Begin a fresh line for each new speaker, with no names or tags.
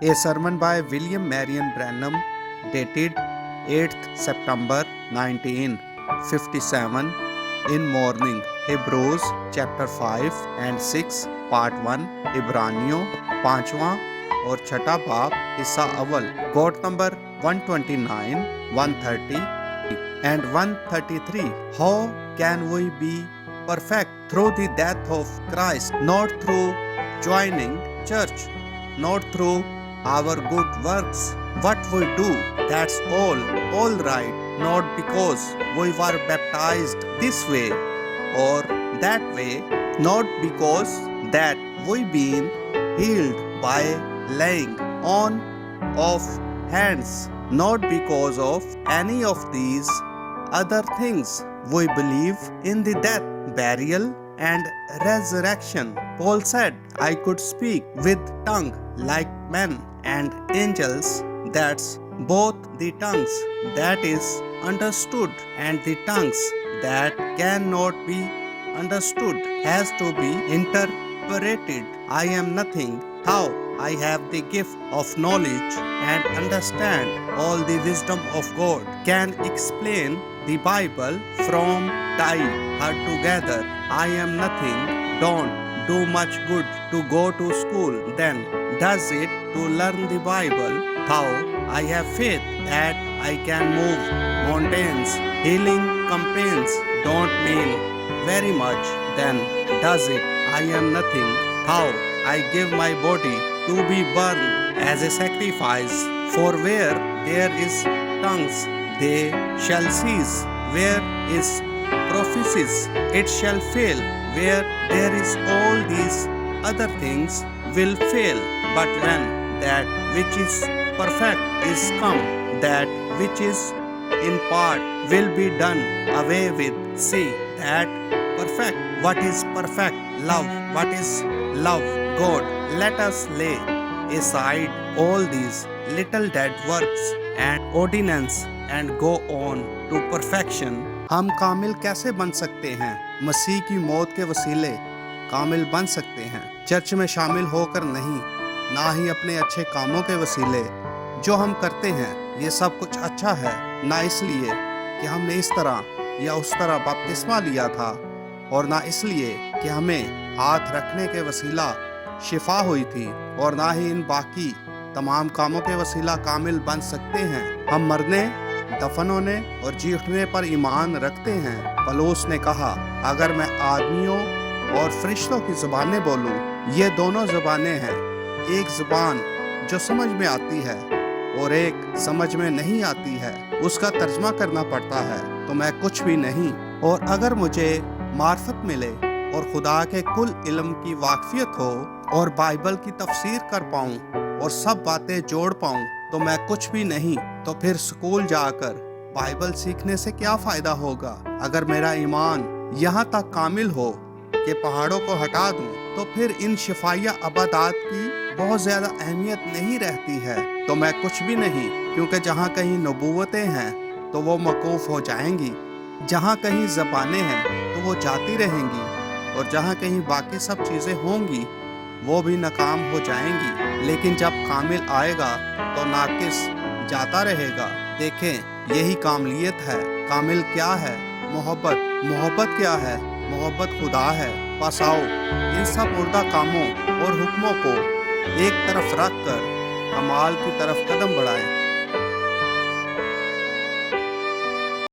A sermon by William Marion Branham, dated 8th September 1957, in morning. Hebrews chapter 5 and 6, part 1, इब्रानियों पांचवा और छठा बाब हिस्सा अव्वल. Quote number 129, 130 and 133. How can we be perfect? Through the death of Christ, not through joining church, not through our good works. What we do, that's all right. Not because we were baptized this way or that way, not because that we been healed by laying on of hands, not because of any of these other things. We believe in the death, burial, and resurrection. Paul said, I could speak with tongue like men and angels. That's both the tongues that is understood and the tongues that cannot be understood has to be interpreted. I am nothing. How I have the gift of knowledge and understand all the wisdom of God, can explain the Bible from tie her together. I am nothing. Don't do much good to go to school. Then does it to learn the Bible? How I have faith that I can move mountains. Healing campaigns don't mean very much. Then does it? I am nothing. How I give my body to be burned as a sacrifice. For where there is tongues, they shall cease. Where is prophecies, it shall fail. Where there is all these other things will fail. But when that which is perfect is come, that which is in part will be done away with. See that perfect. What is perfect? Love. What is love? God. Let us lay aside all these little dead works and ordinance and go on to perfection. हम कामिल कैसे बन सकते हैं? मसीह की मौत के वसीले कामिल बन सकते हैं. चर्च में शामिल होकर नहीं, ना ही अपने अच्छे कामों के वसीले. जो हम करते हैं ये सब कुछ अच्छा है, ना इसलिए कि हमने इस तरह या उस तरह बपतिस्मा लिया था, और ना इसलिए कि हमें हाथ रखने के वसीला शिफा हुई थी, और ना ही इन बाकी तमाम कामों के वसीला कामिल बन सकते हैं. हम मरने, दफन होने और जी उठने पर ईमान रखते हैं. पौलुस ने कहा, अगर मैं आदमियों और फरिश्तों की ज़ुबानें बोलूं, ये दोनों ज़ुबानें हैं. एक ज़ुबान जो समझ में आती है और एक समझ में नहीं आती है, उसका तर्जमा करना पड़ता है, तो मैं कुछ भी नहीं. और अगर मुझे मार्फत मिले और खुदा के कुल इल्म की वाकफियत हो और बाइबल की तफसीर कर पाऊं और सब बातें जोड़ पाऊं, तो मैं कुछ भी नहीं. तो फिर स्कूल जाकर बाइबल सीखने से क्या फ़ायदा होगा? अगर मेरा ईमान यहाँ तक कामिल हो कि पहाड़ों को हटा दूं, तो फिर इन शिफाइया अबादात की बहुत ज़्यादा अहमियत नहीं रहती है. तो मैं कुछ भी नहीं, क्योंकि जहाँ कहीं नबूवतें हैं तो वो मौकूफ़ हो जाएंगी, जहाँ कहीं ज़बानें हैं तो वो जाती रहेंगी, और जहाँ कहीं बाकी सब चीज़ें होंगी वो भी नाकाम हो जाएंगी. लेकिन जब कामिल आएगा तो नाकिस जाता रहेगा. देखें, यही कामिलियत है. कामिल क्या है? मोहब्बत क्या है? मोहब्बत खुदा है. बस आओ इन सब मुर्दा कामों और हुक्मों को एक तरफ रख कर अमाल की तरफ कदम बढ़ाएं.